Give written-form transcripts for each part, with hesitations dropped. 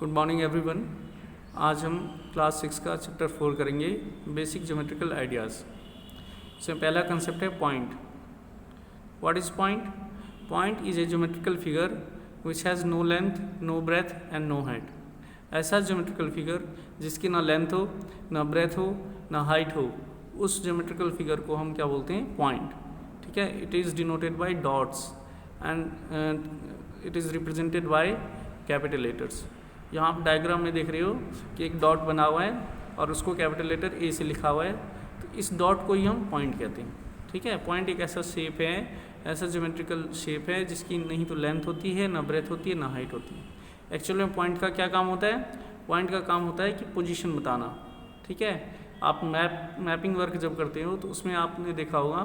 Good morning everyone. आज हम class 6 का चैप्टर 4 करेंगे, बेसिक ज्योमेट्रिकल आइडियाज़। इसमें पहला कंसेप्ट है point. What is point? Point is a geometrical figure which has no length, no breadth and no height. ऐसा geometrical figure जिसकी ना लेंथ हो, ना ब्रेथ हो, ना हाइट हो, उस ज्योमेट्रिकल फिगर को हम क्या बोलते हैं? पॉइंट। ठीक है। It is denoted bye dots and it is represented by capital letters. यहाँ आप डायग्राम में देख रहे हो कि एक डॉट बना हुआ है और उसको कैपिटल लेटर ए से लिखा हुआ है, तो इस डॉट को ही हम पॉइंट कहते हैं। ठीक है। पॉइंट एक ऐसा शेप है, ऐसा ज्योमेट्रिकल शेप है जिसकी नहीं तो लेंथ होती है, ना ब्रेथ होती है, ना हाइट होती है। एक्चुअली में पॉइंट का क्या काम होता है? पॉइंट का काम होता है कि पोजीशन बताना। ठीक है। आप मैपिंग वर्क जब करते हो तो उसमें आपने देखा होगा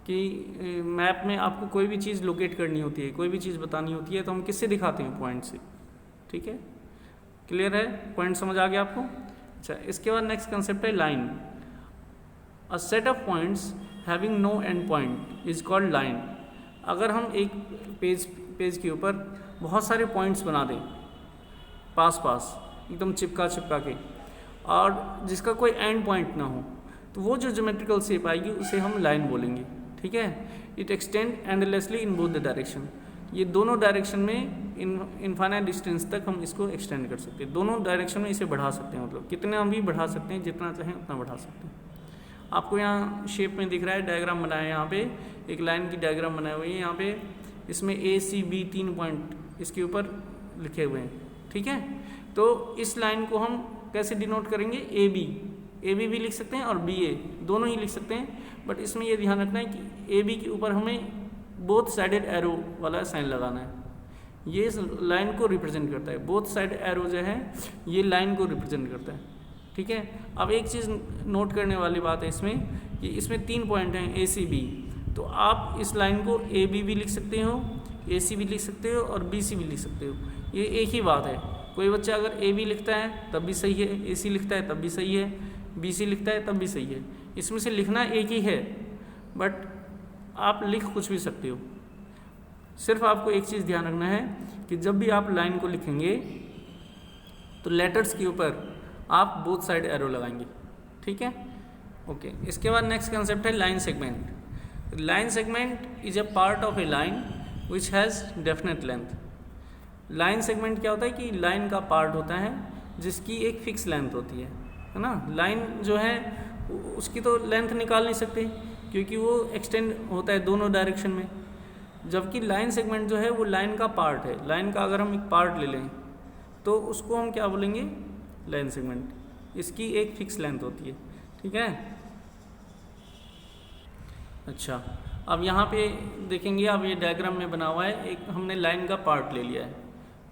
कि मैप में आपको कोई भी चीज़ लोकेट करनी होती है, कोई भी चीज़ बतानी होती है, तो हम किससे दिखाते हैं? पॉइंट से। ठीक है। क्लियर है? पॉइंट समझ आ गया आपको? अच्छा, इसके बाद नेक्स्ट कंसेप्ट है line. A set of points having no end point is called line. अगर हम एक पेज के ऊपर बहुत सारे पॉइंट्स बना दें पास पास, एकदम चिपका के, और जिसका कोई एंड पॉइंट ना हो, तो वो जो ज्योमेट्रिकल शेप आएगी उसे हम लाइन बोलेंगे। ठीक है। It extend endlessly in both the direction. ये दोनों डायरेक्शन में इनफाइनाइट डिस्टेंस तक हम इसको एक्सटेंड कर सकते हैं। दोनों डायरेक्शन में इसे बढ़ा सकते हैं, मतलब कितना भी बढ़ा सकते हैं, जितना चाहें उतना बढ़ा सकते हैं। आपको यहाँ शेप में दिख रहा है, डायग्राम बनाया है, यहाँ पे एक लाइन की डायग्राम बनाई हुई है। यहाँ पे इसमें A, C, B 3 पॉइंट इसके ऊपर लिखे हुए हैं। ठीक है। तो इस लाइन को हम कैसे डिनोट करेंगे? AB भी लिख सकते हैं और BA दोनों ही लिख सकते हैं, बट इसमें ये ध्यान रखना है कि AB के ऊपर हमें बोथ साइडेड एरो वाला साइन लगाना है। ये इस लाइन को रिप्रेजेंट करता है। बोथ साइड एरो जो है ये लाइन को रिप्रेजेंट करता है। ठीक है। अब एक चीज़ नोट करने वाली बात है इसमें कि इसमें 3 पॉइंट हैं ACB, तो आप इस लाइन को AB भी लिख सकते हो, AC भी लिख सकते हो और BC भी लिख सकते हो। ये एक ही बात है। कोई बच्चा अगर AB लिखता है तब भी सही है, AC लिखता है तब भी सही है, BC लिखता है तब भी सही है। इसमें से लिखना एक ही है, बट आप लिख कुछ भी सकते हो। सिर्फ आपको एक चीज़ ध्यान रखना है कि जब भी आप लाइन को लिखेंगे तो लेटर्स के ऊपर आप बोथ साइड एरो लगाएंगे। ठीक है। ओके। इसके बाद नेक्स्ट कंसेप्ट है line segment. Line segment is a part of A line which has definite length. Line segment क्या होता है कि लाइन का पार्ट होता है जिसकी एक फिक्स लेंथ होती है ना। लाइन जो है उसकी तो लेंथ निकाल नहीं सकते क्योंकि वो एक्सटेंड होता है दोनों डायरेक्शन में, जबकि लाइन सेगमेंट जो है वो लाइन का पार्ट है। लाइन का अगर हम एक पार्ट ले लें तो उसको हम क्या बोलेंगे? Line segment. इसकी एक फिक्स लेंथ होती है। ठीक है। अच्छा, अब यहाँ पे देखेंगे, अब ये डायग्राम में बना हुआ है, एक हमने लाइन का पार्ट ले लिया है।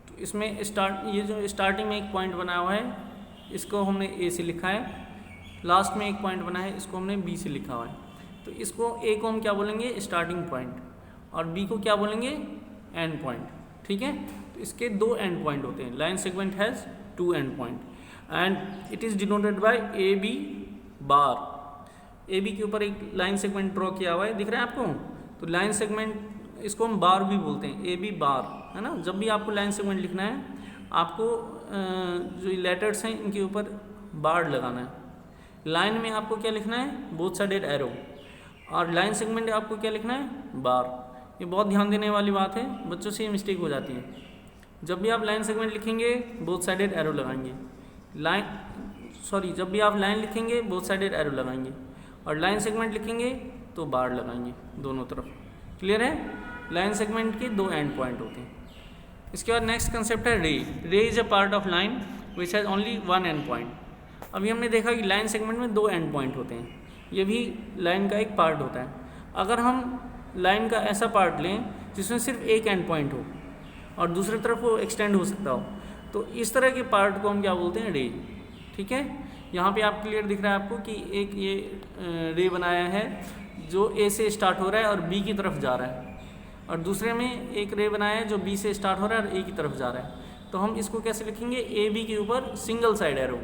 तो इसमें ये जो स्टार्टिंग में एक पॉइंट बना हुआ है इसको हमने A से लिखा है, लास्ट में एक पॉइंट बना है इसको हमने B से लिखा हुआ है। तो इसको A को हम क्या बोलेंगे? स्टार्टिंग पॉइंट, और B को क्या बोलेंगे? And point. ठीक है। तो इसके 2 एंड पॉइंट होते हैं। Line segment has 2 and point and it is denoted bye AB bar. AB के ऊपर एक लाइन सेगमेंट ड्रॉ किया हुआ है, दिख रहा है आपको? तो लाइन सेगमेंट इसको हम बार भी बोलते हैं, AB बार, है ना। जब भी आपको लाइन सेगमेंट लिखना है आपको जो लेटर्स हैं इनके ऊपर बार लगाना है। लाइन में आपको क्या लिखना है? Both sided arrow. और लाइन सेगमेंट आपको क्या लिखना है? बार। ये बहुत ध्यान देने वाली बात है, बच्चों से ये मिस्टेक हो जाती है। जब भी आप लाइन सेगमेंट लिखेंगे बोथ साइडेड एरो लगाएंगे। जब भी आप लाइन लिखेंगे बोथ साइडेड एरो लगाएंगे, और लाइन सेगमेंट लिखेंगे तो बार लगाएंगे दोनों तरफ। क्लियर है? लाइन सेगमेंट के 2 एंड पॉइंट होते हैं। इसके बाद नेक्स्ट कंसेप्ट है रे। रे is a part of line which has only 1 and point. अभी हमने देखा कि लाइन सेगमेंट में 2 एंड पॉइंट होते हैं, ये भी लाइन का एक पार्ट होता है। अगर हम लाइन का ऐसा पार्ट लें जिसमें सिर्फ एक एंड पॉइंट हो और दूसरी तरफ वो एक्सटेंड हो सकता हो, तो इस तरह के पार्ट को हम क्या बोलते हैं? रे। ठीक है। यहाँ पे आप क्लियर दिख रहा है आपको कि एक ये रे बनाया है जो A से स्टार्ट हो रहा है और B की तरफ जा रहा है, और दूसरे में एक रे बनाया है जो B से स्टार्ट हो रहा है और A की तरफ जा रहा है। तो हम इसको कैसे लिखेंगे? AB के ऊपर सिंगल साइड एरो,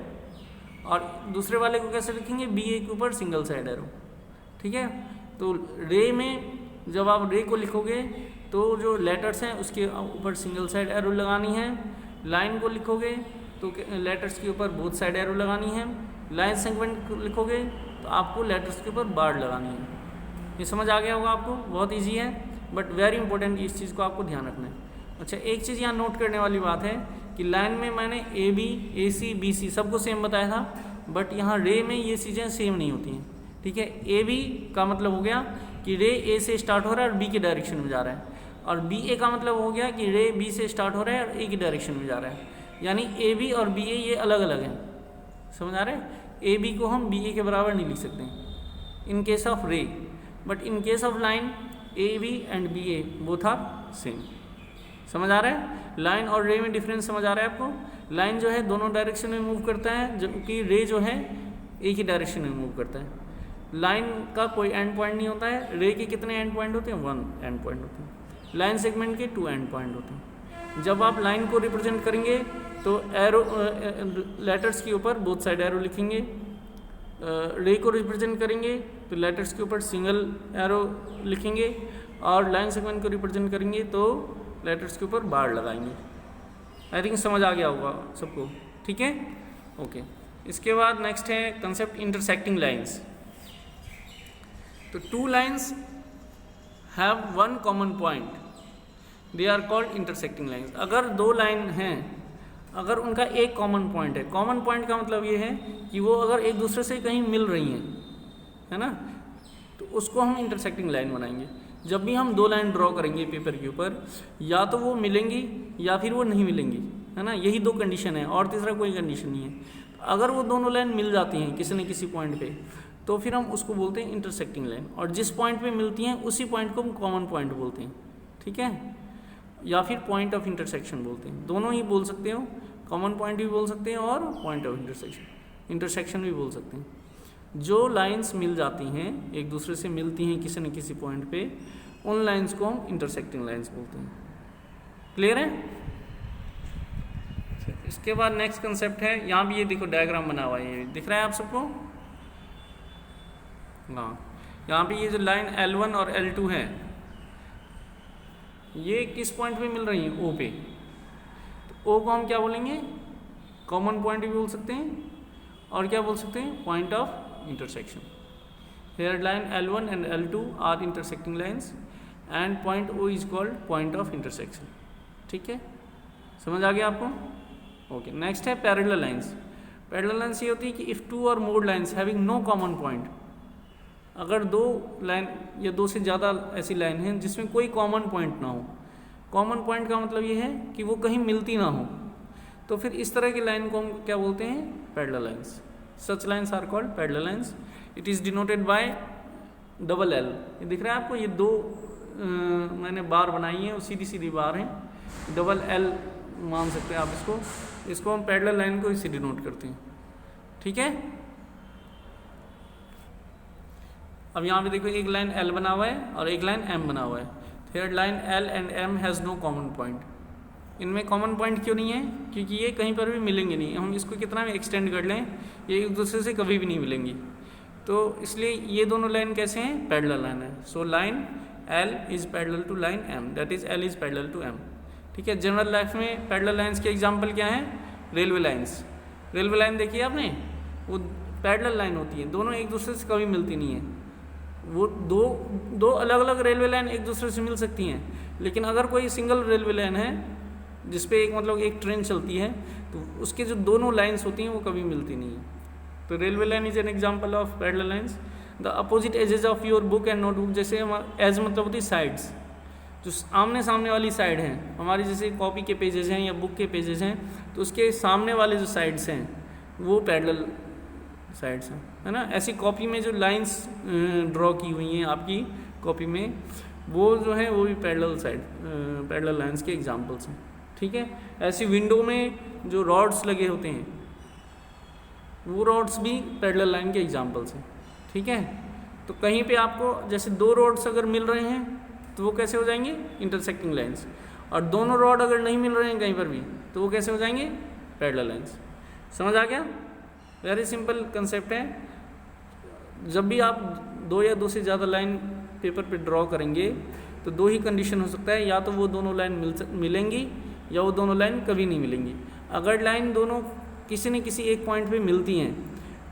और दूसरे वाले को कैसे लिखेंगे? BA के ऊपर सिंगल साइड एरो। ठीक है। तो रे में जब आप रे को लिखोगे तो जो लेटर्स हैं उसके ऊपर सिंगल साइड एरो लगानी है, लाइन को लिखोगे तो लेटर्स के ऊपर बोथ साइड एरो लगानी है, लाइन सेगमेंट लिखोगे तो आपको लेटर्स के ऊपर बार लगानी है। ये समझ आ गया होगा आपको, बहुत इजी है बट वेरी इंपॉर्टेंट, इस चीज़ को आपको ध्यान रखना है। अच्छा, एक चीज़ यहाँ नोट करने वाली बात है कि लाइन में मैंने A B, A C, B C सबको सेम बताया था, बट यहाँ रे में ये चीज़ें सेम नहीं होती हैं। ठीक है, ए बी का मतलब हो गया कि रे ए से स्टार्ट हो रहा है और बी के डायरेक्शन में जा रहा है, और बी ए का मतलब हो गया कि रे बी से स्टार्ट हो रहा है और ए की डायरेक्शन में जा रहा है। यानी ए बी और बी ए ये अलग अलग हैं, समझ आ रहा है। ए बी को हम बी ए के बराबर नहीं लिख सकते in case of ray, but in case of line A B and B A both are same. समझ आ रहा है, लाइन और रे में डिफरेंस समझ आ रहा है आपको। लाइन जो है दोनों डायरेक्शन में मूव करता है, जबकि रे जो है एक ही डायरेक्शन में मूव करता है। लाइन का कोई एंड पॉइंट नहीं होता है, रे के कितने एंड पॉइंट होते हैं, 1 एंड पॉइंट होते हैं, लाइन सेगमेंट के 2 एंड पॉइंट होते हैं। जब आप लाइन को रिप्रेजेंट करेंगे तो एरो लेटर्स के ऊपर बोथ साइड एरो लिखेंगे, रे को रिप्रेजेंट करेंगे तो लेटर्स के ऊपर सिंगल एरो लिखेंगे, और लाइन सेगमेंट को रिप्रेजेंट करेंगे तो लेटर्स के ऊपर बार लगाएंगे। आई थिंक समझ आ गया होगा सबको, ठीक है, ओके। इसके बाद नेक्स्ट है कंसेप्ट इंटरसेक्टिंग लाइंस। तो 2 lines have 1 common point, they are called intersecting lines. अगर 2 लाइन हैं, अगर उनका एक कॉमन पॉइंट है, कॉमन पॉइंट का मतलब ये है कि वो अगर एक दूसरे से कहीं मिल रही हैं, है ना, तो उसको हम इंटरसेक्टिंग लाइन बनाएंगे। जब भी हम 2 लाइन ड्रॉ करेंगे पेपर के ऊपर, या तो वो मिलेंगी या फिर वो नहीं मिलेंगी, है ना, यही 2 कंडीशन है, और तीसरा कोई कंडीशन नहीं है। अगर वो दोनों लाइन मिल जाती हैं किसी न किसी पॉइंट पे, तो फिर हम उसको बोलते हैं इंटरसेक्टिंग लाइन, और जिस पॉइंट पे मिलती हैं उसी पॉइंट को हम कॉमन पॉइंट बोलते हैं, ठीक है, या फिर पॉइंट ऑफ इंटरसेक्शन बोलते हैं। दोनों ही बोल सकते हो, कॉमन पॉइंट भी बोल सकते हैं और पॉइंट ऑफ इंटरसेक्शन भी बोल सकते हैं। जो लाइंस मिल जाती हैं, एक दूसरे से मिलती हैं किसी न किसी पॉइंट पे, उन लाइंस को हम इंटरसेक्टिंग लाइंस बोलते हैं। क्लियर है? इसके बाद नेक्स्ट कंसेप्ट है, यहाँ भी ये देखो डायग्राम बना हुआ है, ये दिख रहा है आप सबको? हाँ, यहाँ पे ये जो लाइन L1 और L2 है, ये किस पॉइंट पे मिल रही हैं? O पे। तो O को हम क्या बोलेंगे? कॉमन पॉइंट भी बोल सकते हैं, और क्या बोल सकते हैं? Point of intersection. Here line L1 and L2 are intersecting lines and point O is called point of intersection. ठीक है, समझ आ गया आपको? ओके, नेक्स्ट है पैरेलल लाइन्स। पैरेलल लाइन्स ये होती है कि इफ़ 2 और more lines having no common point, अगर 2 लाइन या 2 से ज़्यादा ऐसी लाइन हैं जिसमें कोई कॉमन पॉइंट ना हो। कॉमन पॉइंट का मतलब ये है कि वो कहीं मिलती ना हो, तो फिर इस तरह की लाइन को हम क्या बोलते हैं? Parallel lines. Such lines are called parallel lines. It is denoted by double L. ये दिख रहा है आपको? ये 2 मैंने बार बनाई है, सीधी सीधी बार हैं, डबल एल मान सकते हैं आप इसको हम पैरेलल लाइन को इसी डिनोट करते हैं। ठीक है, अब यहाँ पे देखो एक लाइन L बना हुआ है और एक लाइन M बना हुआ है। Third line L and M has no common point. इनमें कॉमन पॉइंट क्यों नहीं है? क्योंकि ये कहीं पर भी मिलेंगे नहीं। हम इसको कितना भी एक्सटेंड कर लें, ये एक दूसरे से कभी भी नहीं मिलेंगी। तो इसलिए ये दोनों लाइन कैसे हैं? पैरेलल लाइन है। So line L is parallel to line M, that is L is parallel to M। ठीक है, जनरल लाइफ में पैरेलल लाइन्स के एग्जाम्पल क्या हैं? Railway lines. रेलवे लाइन देखिए आपने, वो पैरेलल लाइन होती है, दोनों एक दूसरे से कभी मिलती नहीं है। वो दो अलग अलग रेलवे लाइन एक दूसरे से मिल सकती हैं, लेकिन अगर कोई सिंगल रेलवे लाइन है जिसपे एक ट्रेन चलती है, तो उसके जो दोनों लाइन्स होती हैं वो कभी मिलती नहीं है। तो railway line is an example of parallel lines. The opposite edges of your book and notebook, जैसे एज मतलब होती है साइड्स, जो आमने सामने वाली साइड हैं हमारी, जैसे कॉपी के पेजेस हैं या बुक के पेजेस हैं, तो उसके सामने वाले जो साइड्स हैं वो पैरेलल साइड्स हैं, है ना। ऐसी कॉपी में जो लाइंस ड्रॉ की हुई हैं आपकी कॉपी में, वो जो है वो भी पैरेलल लाइंस के एग्जांपल्स हैं। ठीक है, ऐसी विंडो में जो रॉड्स लगे होते हैं, वो रॉड्स भी पैरेलल लाइन के एग्जांपल्स हैं। ठीक है, तो कहीं पे आपको जैसे 2 रॉड्स अगर मिल रहे हैं तो वो कैसे हो जाएंगे? Intersecting lines. और दोनों रॉड अगर नहीं मिल रहे हैं कहीं पर भी, तो वो कैसे हो जाएंगे? Parallel lines. समझ आ गया? वेरी सिंपल कंसेप्ट है। जब भी आप 2 या 2 से ज़्यादा लाइन पेपर पे ड्रॉ करेंगे, तो 2 ही कंडीशन हो सकता है, या तो वो दोनों लाइन मिलेंगी या वो दोनों लाइन कभी नहीं मिलेंगी। अगर लाइन दोनों किसी न किसी एक पॉइंट पे मिलती हैं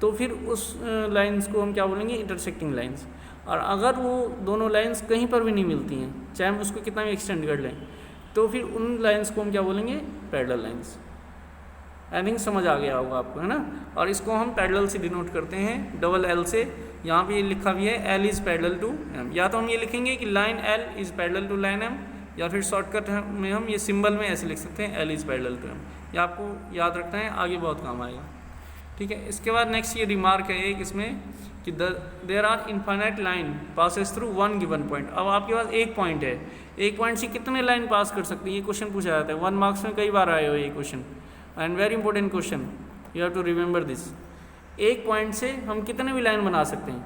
तो फिर उस लाइंस को हम क्या बोलेंगे, इंटरसेक्टिंग लाइंस। और अगर वो दोनों लाइंस कहीं पर भी नहीं मिलती हैं, चाहे हम उसको कितना भी एक्सटेंड कर लें, तो फिर उन लाइंस को हम क्या बोलेंगे, पैरेलल लाइंस। आई थिंक समझ आ गया होगा आपको, है ना। और इसको हम पैरेलल से डिनोट करते हैं, डबल एल से। यहाँ पे ये लिखा भी है L is parallel to M. या तो हम ये लिखेंगे कि line L is parallel to line M, या फिर शॉर्टकट में हम ये सिंबल में ऐसे लिख सकते हैं L is parallel to M. ये आपको याद रखना है, आगे बहुत काम आएगा, ठीक है। इसके बाद नेक्स्ट ये रिमार्क है एक इसमें कि there are infinite line passes through one given point. अब आपके पास एक पॉइंट है, एक पॉइंट से कितने लाइन पास कर सकती है, ये क्वेश्चन पूछा जाता है। 1 मार्क्स में कई बार आए हो ये question, and very important question, you have to remember this. एक पॉइंट से हम कितने भी लाइन बना सकते हैं,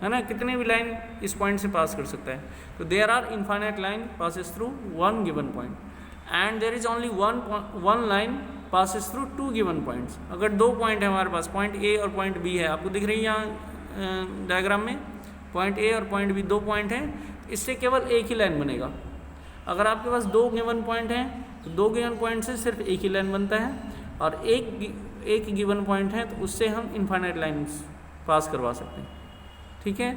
है ना, कितने भी लाइन इस पॉइंट से पास कर सकता है। तो there are infinite line passes through one given point and there is only one line passes through two given points. अगर दो पॉइंट है हमारे पास, पॉइंट ए और पॉइंट बी है, आपको दिख रही है यहाँ डायग्राम में, पॉइंट ए और पॉइंट बी दो पॉइंट हैं, इससे केवल एक ही लाइन बनेगा। अगर आपके पास दो गिवन पॉइंट हैं तो दो गिवन पॉइंट से सिर्फ एक ही लाइन बनता है, और एक गिवन पॉइंट है तो उससे हम इनफाइनाइट लाइन्स पास करवा सकते हैं, ठीक है।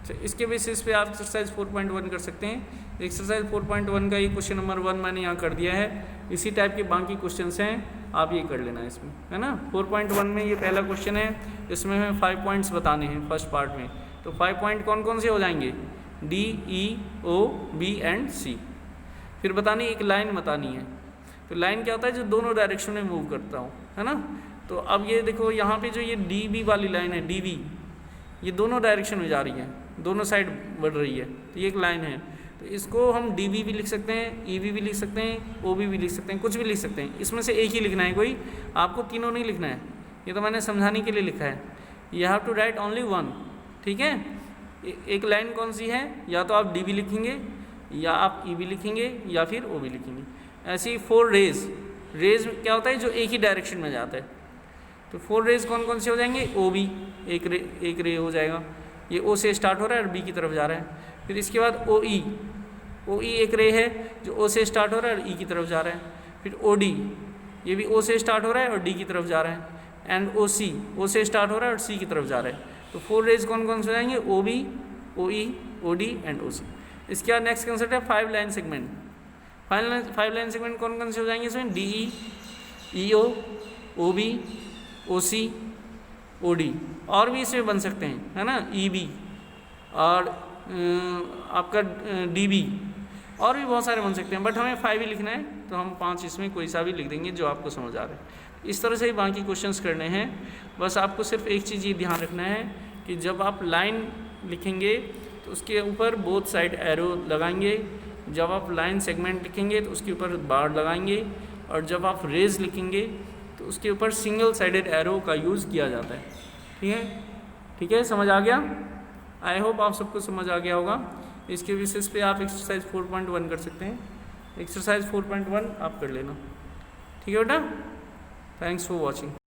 तो इसके बेसिस पे आप एक्सरसाइज 4.1 कर सकते हैं। एक्सरसाइज 4.1 का ये क्वेश्चन नंबर 1 मैंने यहाँ कर दिया है। इसी टाइप के बाकी क्वेश्चंस हैं, आप ये कर लेना इसमें, है ना। 4.1 में ये पहला क्वेश्चन है, इसमें हमें 5 पॉइंट्स बताने हैं फर्स्ट पार्ट में। तो 5 पॉइंट कौन कौन से हो जाएंगे, D, E, O, B and C. फिर बतानी एक लाइन बतानी है। तो लाइन क्या होता है, जो दोनों डायरेक्शन में मूव करता हो, है ना। तो अब ये देखो यहाँ पे जो ये डी बी वाली लाइन है, डी बी, ये दोनों डायरेक्शन में जा रही है, दोनों साइड बढ़ रही है, तो ये एक लाइन है। तो इसको हम डी बी भी लिख सकते हैं, ई बी भी लिख सकते हैं, ओ बी भी लिख सकते हैं, कुछ भी लिख सकते हैं। इसमें से एक ही लिखना है, कोई आपको तीनों नहीं लिखना है, ये तो मैंने समझाने के लिए लिखा है। You have to write only one, ठीक है। एक लाइन कौन सी है, या तो आप डी बी लिखेंगे, या आप ई बी लिखेंगे, या फिर ओ बी लिखेंगे। ऐसे ही 4 रेज, रेज क्या होता है, जो एक ही डायरेक्शन में जाता है। तो 4 रेज कौन कौन से हो जाएंगे, ओ बी एक रे हो जाएगा, ये ओ से स्टार्ट हो रहा है और बी की तरफ जा रहा है। फिर इसके बाद ओ ई एक रे है जो ओ से स्टार्ट हो रहा है और ई की तरफ जा रहा है। फिर ओ डी, ये भी ओ से स्टार्ट हो रहा है और डी की तरफ जा रहा है। एंड ओ सी, ओ से स्टार्ट हो रहा है और सी की तरफ जा रहा है। तो 4 रेज कौन कौन से हो जाएंगे, O B, O E, O D and O C. इसके बाद नेक्स्ट कंसेप्ट है 5 लाइन सेगमेंट। 5 लाइन सेगमेंट कौन कौन से हो जाएंगे इसमें, डी ई, ई ओ, ओ बी, ओ सी, ओ डी, और भी इसमें बन सकते हैं, है ना, ई बी और आपका डी बी, और भी बहुत सारे बन सकते हैं, बट हमें 5 ही लिखना है, तो हम 5 इसमें कोई सा भी लिख देंगे जो आपको समझ आ रहा है। इस तरह से ही बाकी क्वेश्चंस करने हैं। बस आपको सिर्फ एक चीज़ ये ध्यान रखना है कि जब आप लाइन लिखेंगे तो उसके ऊपर बोथ साइड एरो लगाएंगे, जब आप लाइन सेगमेंट लिखेंगे तो उसके ऊपर बार लगाएंगे, और जब आप रेज लिखेंगे तो उसके ऊपर सिंगल साइडेड एरो का यूज़ किया जाता है, ठीक है। ठीक है, समझ आ गया। आई होप आप सबको समझ आ गया होगा। इसके बेसिस पे आप एक्सरसाइज 4.1 कर सकते हैं। एक्सरसाइज 4.1 आप कर लेना, ठीक है बेटा। Thanks for watching.